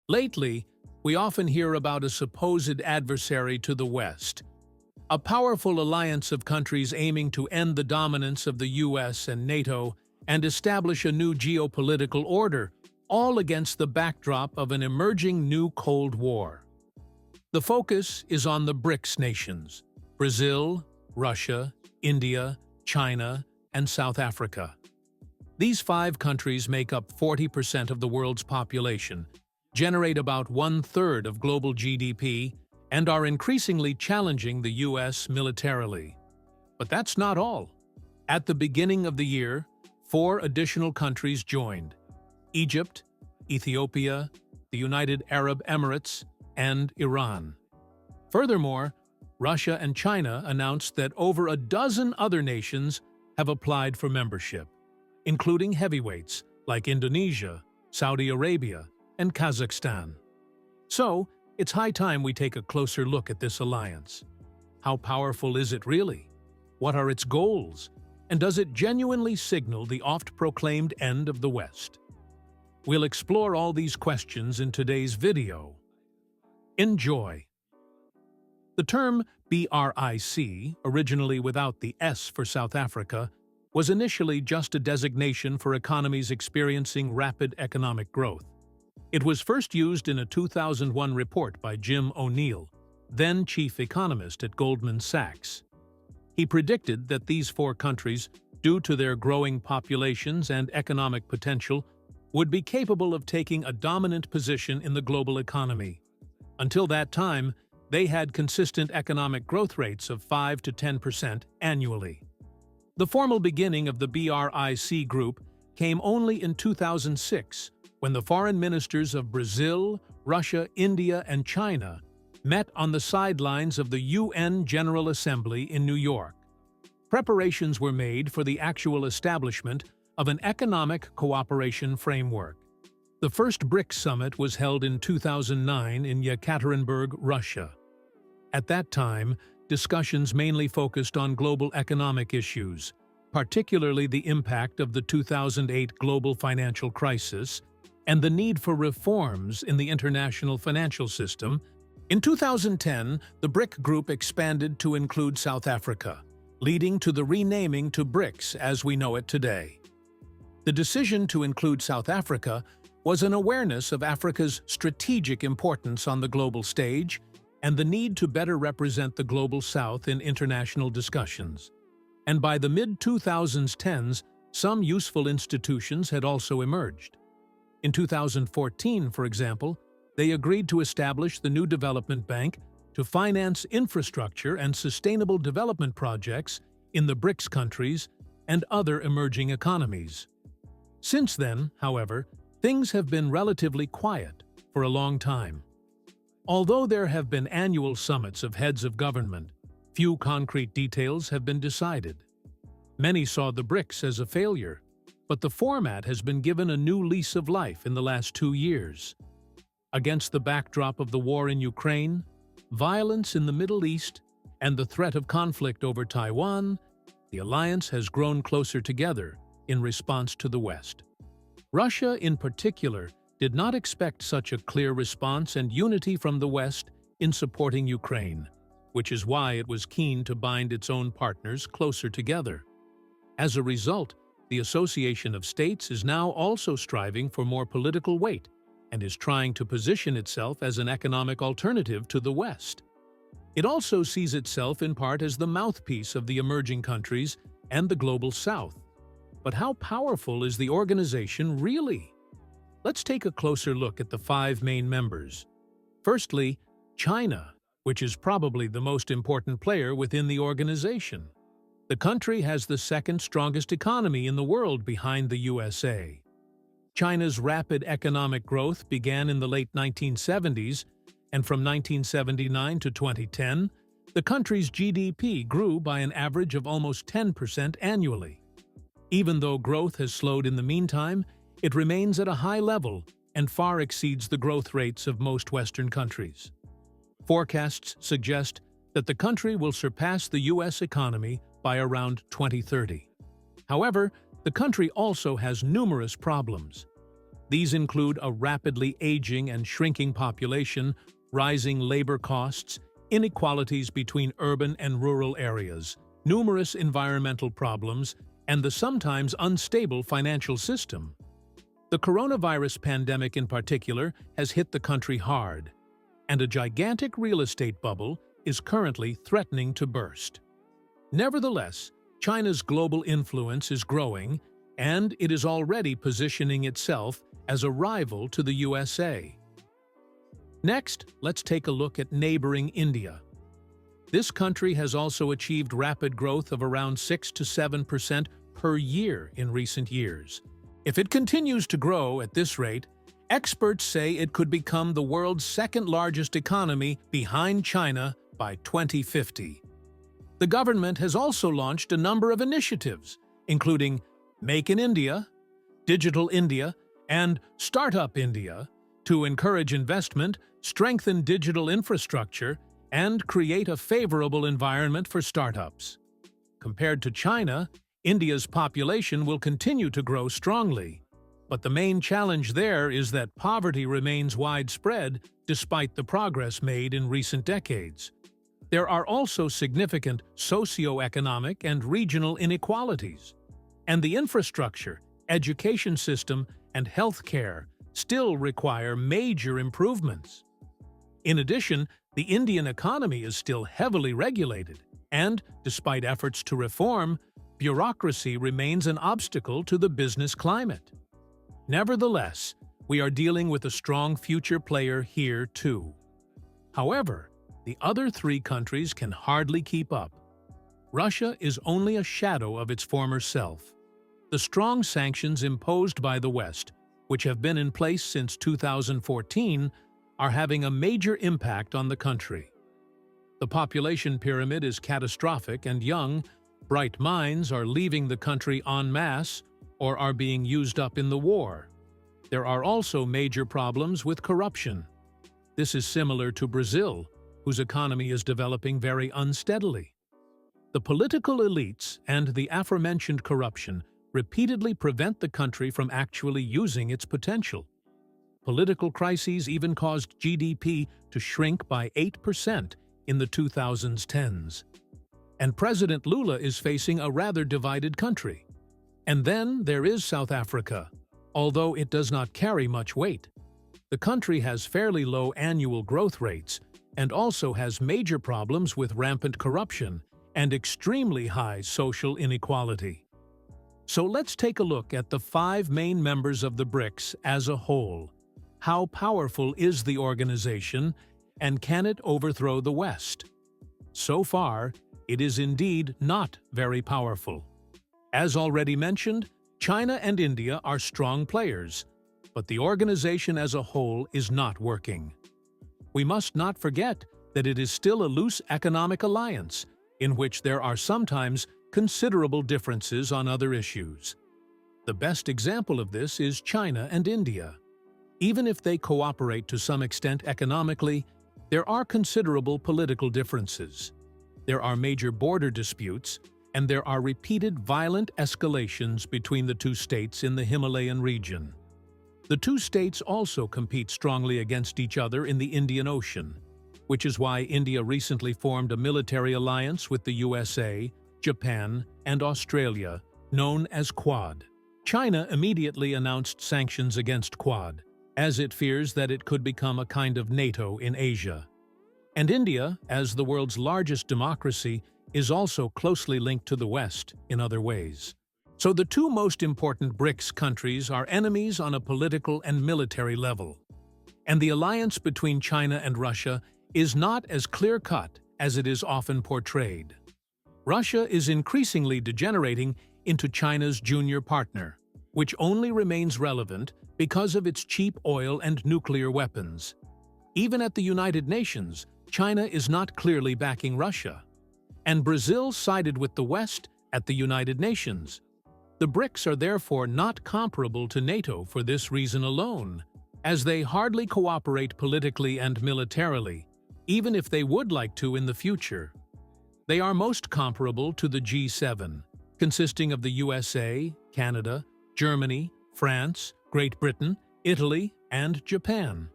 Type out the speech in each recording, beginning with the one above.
Lately, we often hear about a supposed adversary to the West, a powerful alliance of countries aiming to end the dominance of the US and NATO and establish a new geopolitical order, all against the backdrop of an emerging new Cold War. The focus is on the Brics nations: Brazil, Russia, India, China, and South Africa. These 5 countries make up 40% of the world's population, generate about 1/3 of global GDP, and are increasingly challenging the US militarily. But that's not all. At the beginning of the year, 4 additional countries joined: Egypt, Ethiopia, the United Arab Emirates, and Iran. Furthermore, Russia and China announced that over a dozen other nations have applied for membership, including heavyweights like Indonesia, Saudi Arabia, and Kazakhstan. So, it's high time we take a closer look at this alliance. How powerful is it really? What are its goals? And does it genuinely signal the oft-proclaimed end of the West? We'll explore all these questions in today's video. Enjoy! The term BRIC, originally without the S for South Africa, was initially just a designation for economies experiencing rapid economic growth. It was first used in a 2001 report by Jim O'Neill, then chief economist at Goldman Sachs. He predicted that these 4 countries, due to their growing populations and economic potential, would be capable of taking a dominant position in the global economy. Until that time, they had consistent economic growth rates of 5 to 10% annually. The formal beginning of the BRIC group came only in 2006, when the foreign ministers of Brazil, Russia, India, and China met on the sidelines of the UN General Assembly in New York. Preparations were made for the actual establishment of an economic cooperation framework. The first Brics summit was held in 2009 in Yekaterinburg, Russia. At that time, discussions mainly focused on global economic issues, particularly the impact of the 2008 global financial crisis and the need for reforms in the international financial system. In 2010, the BRIC group expanded to include South Africa, leading to the renaming to Brics as we know it today. The decision to include South Africa was an awareness of Africa's strategic importance on the global stage and the need to better represent the Global South in international discussions. And by the mid-2010s, some useful institutions had also emerged. In 2014, for example, they agreed to establish the new development bank to finance infrastructure and sustainable development projects in the Brics countries and other emerging economies. Since then, however, things have been relatively quiet for a long time. Although there have been annual summits of heads of government, few concrete details have been decided. Many saw the Brics as a failure, but the format has been given a new lease of life in the last 2 years. Against the backdrop of the war in Ukraine, violence in the Middle East, and the threat of conflict over Taiwan, the alliance has grown closer together in response to the West. Russia, in particular, did not expect such a clear response and unity from the West in supporting Ukraine, which is why it was keen to bind its own partners closer together. As a result, the Association of States is now also striving for more political weight and is trying to position itself as an economic alternative to the West. It also sees itself in part as the mouthpiece of the emerging countries and the Global South. But how powerful is the organization really? Let's take a closer look at the 5 main members. Firstly, China, which is probably the most important player within the organization. The country has the second strongest economy in the world behind the USA. China's rapid economic growth began in the late 1970s, and from 1979 to 2010, the country's GDP grew by an average of almost 10% annually. Even though growth has slowed in the meantime, it remains at a high level and far exceeds the growth rates of most Western countries. Forecasts suggest that the country will surpass the U.S. economy by around 2030. However, the country also has numerous problems. These include a rapidly aging and shrinking population, rising labor costs, inequalities between urban and rural areas, numerous environmental problems, and the sometimes unstable financial system. The coronavirus pandemic in particular has hit the country hard, and a gigantic real estate bubble is currently threatening to burst. Nevertheless, China's global influence is growing, and it is already positioning itself as a rival to the USA. Next, let's take a look at neighboring India. This country has also achieved rapid growth of around 6 to 7% per year in recent years. If it continues to grow at this rate, experts say it could become the world's second-largest economy behind China by 2050. The government has also launched a number of initiatives, including Make in India, Digital India, and Startup India, to encourage investment, strengthen digital infrastructure, and create a favorable environment for startups. Compared to China, India's population will continue to grow strongly, but the main challenge there is that poverty remains widespread despite the progress made in recent decades. There are also significant socio-economic and regional inequalities, and the infrastructure, education system, and healthcare still require major improvements. In addition, the Indian economy is still heavily regulated, and, despite efforts to reform, bureaucracy remains an obstacle to the business climate. Nevertheless, we are dealing with a strong future player here too. However, the other three countries can hardly keep up. Russia is only a shadow of its former self. The strong sanctions imposed by the West, which have been in place since 2014, are having a major impact on the country. The population pyramid is catastrophic, and young, bright minds are leaving the country en masse or are being used up in the war. There are also major problems with corruption. This is similar to Brazil, whose economy is developing very unsteadily. The political elites and the aforementioned corruption repeatedly prevent the country from actually using its potential. Political crises even caused GDP to shrink by 8% in the 2010s. And President Lula is facing a rather divided country. And then there is South Africa, although it does not carry much weight. The country has fairly low annual growth rates and also has major problems with rampant corruption and extremely high social inequality. So let's take a look at the 5 main members of the Brics as a whole. How powerful is the organization, and can it overthrow the West? So far, it is indeed not very powerful. As already mentioned, China and India are strong players, but the organization as a whole is not working. We must not forget that it is still a loose economic alliance, in which there are sometimes considerable differences on other issues. The best example of this is China and India. Even if they cooperate to some extent economically, there are considerable political differences. There are major border disputes, and there are repeated violent escalations between the two states in the Himalayan region. The two states also compete strongly against each other in the Indian Ocean, which is why India recently formed a military alliance with the USA, Japan, and Australia, known as Quad. China immediately announced sanctions against Quad, as it fears that it could become a kind of NATO in Asia. And India, as the world's largest democracy, is also closely linked to the West in other ways. So the two most important Brics countries are enemies on a political and military level. And the alliance between China and Russia is not as clear-cut as it is often portrayed. Russia is increasingly degenerating into China's junior partner, which only remains relevant because of its cheap oil and nuclear weapons. Even at the United Nations, China is not clearly backing Russia. And Brazil sided with the West at the United Nations. The Brics are therefore not comparable to NATO for this reason alone, as they hardly cooperate politically and militarily, even if they would like to in the future. They are most comparable to the G7, consisting of the USA, Canada, Germany, France, Great Britain, Italy, and Japan.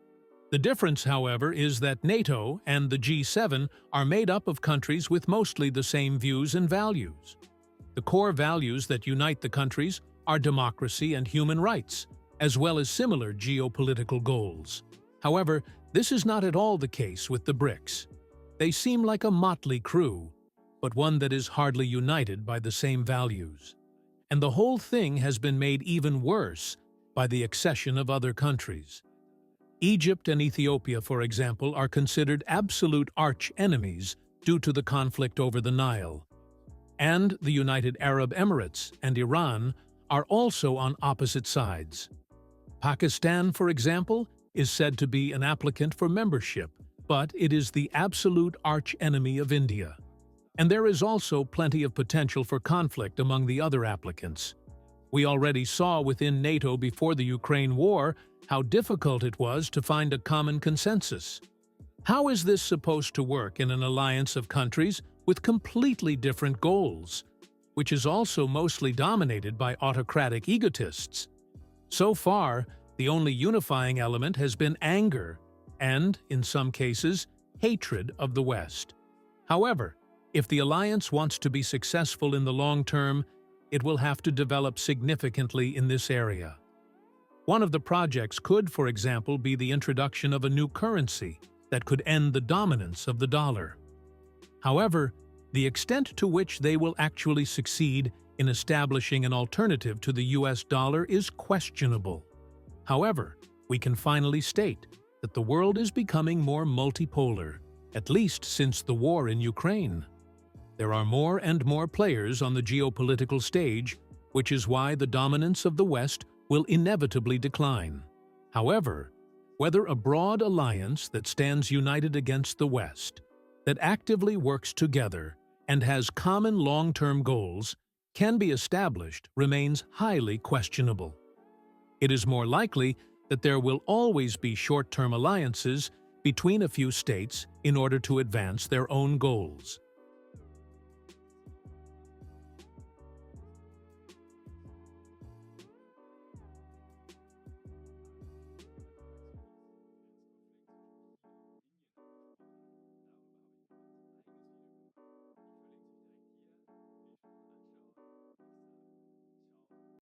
The difference, however, is that NATO and the G7 are made up of countries with mostly the same views and values. The core values that unite the countries are democracy and human rights, as well as similar geopolitical goals. However, this is not at all the case with the Brics. They seem like a motley crew, but one that is hardly united by the same values. And the whole thing has been made even worse by the accession of other countries. Egypt and Ethiopia, for example, are considered absolute arch-enemies due to the conflict over the Nile. And the United Arab Emirates and Iran are also on opposite sides. Pakistan, for example, is said to be an applicant for membership, but it is the absolute arch-enemy of India. And there is also plenty of potential for conflict among the other applicants. We already saw within NATO before the Ukraine war how difficult it was to find a common consensus. How is this supposed to work in an alliance of countries with completely different goals, which is also mostly dominated by autocratic egotists? So far, the only unifying element has been anger and, in some cases, hatred of the West. However, if the alliance wants to be successful in the long term, it will have to develop significantly in this area. One of the projects could, for example, be the introduction of a new currency that could end the dominance of the dollar. However, the extent to which they will actually succeed in establishing an alternative to the US dollar is questionable. However, we can finally state that the world is becoming more multipolar, at least since the war in Ukraine. There are more and more players on the geopolitical stage, which is why the dominance of the West will inevitably decline. However, whether a broad alliance that stands united against the West, that actively works together and has common long-term goals, can be established remains highly questionable. It is more likely that there will always be short-term alliances between a few states in order to advance their own goals.